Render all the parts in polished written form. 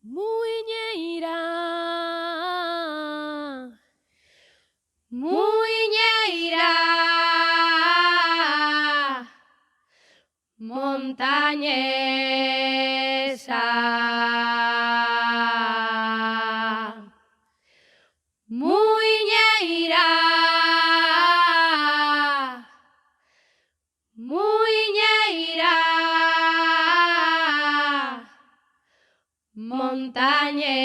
Muiñeira, muiñeira, montañesa. Muiñeira, muiñeira, montañesa.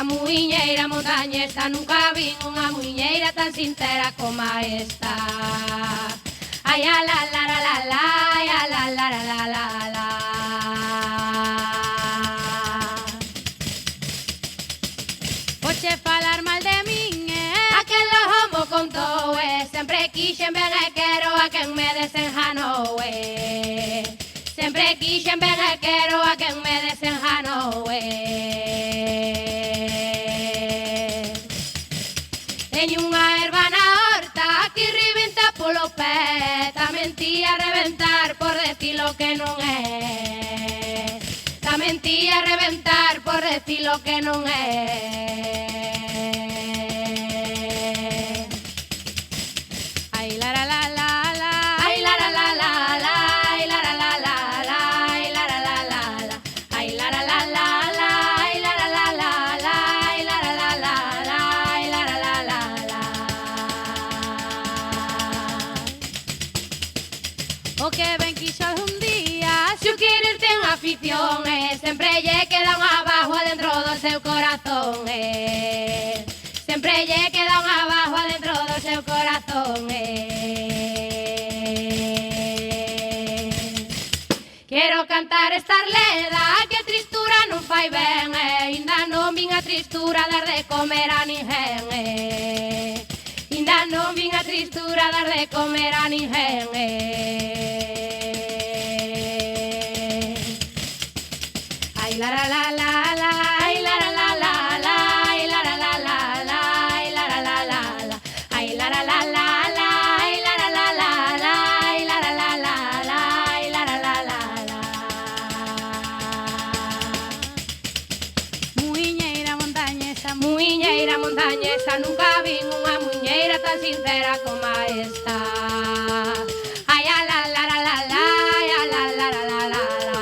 Muiñeira montañesa, nunca vi unha muiñeira tan sincera como esta. Ay, a la la la la la, ay, a la la la la la la. Poche falar mal de min, a quen lo homo contou, sempre quixen ben e quero a quen me desenjanou, sempre quixen ben e quero a quen me desenjanou, Teño unha erva na horta que rebenta polo pé, tamén ti a reventar por decir lo que non é, tamén ti a reventar por decir lo que non é. Ai la la la la la, ai la la la la la, ai la la la la la, ai la la la la la, ai la la la la la, ai la la la la la, ai la la la la la, ai la la la la la. O que ben quixo algún día, se o querer ten afición, sempre lle queda un abajo adentro do seu corazón, sempre lle queda un abajo adentro do seu corazón, Quero cantar esta arleda que a tristura non fai ben, ainda non vin a tristura dar de comer a ninguén, ainda non vin a tristura dar de comer a ninguén, Ai la la la la la, ai la la la la la, ai la la la la la, ai la la la la la, ai la la la la la, ai la la la la la, ai la la la la la, ai la la la la la. Muiñeira montañesa, nunca vin unha muiñeira tan sincera como esta. Ai a la la la la la, ai a la la la la la la.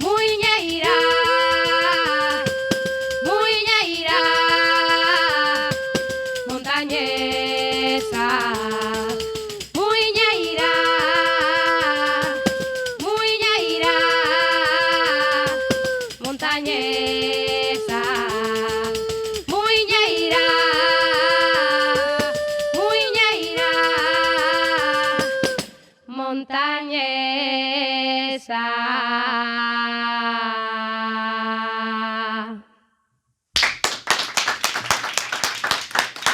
Muiñeira, muiñeira, montañesa. Muiñeira, muiñeira, montañesa. Muiñeira, muiñeira, montañesa.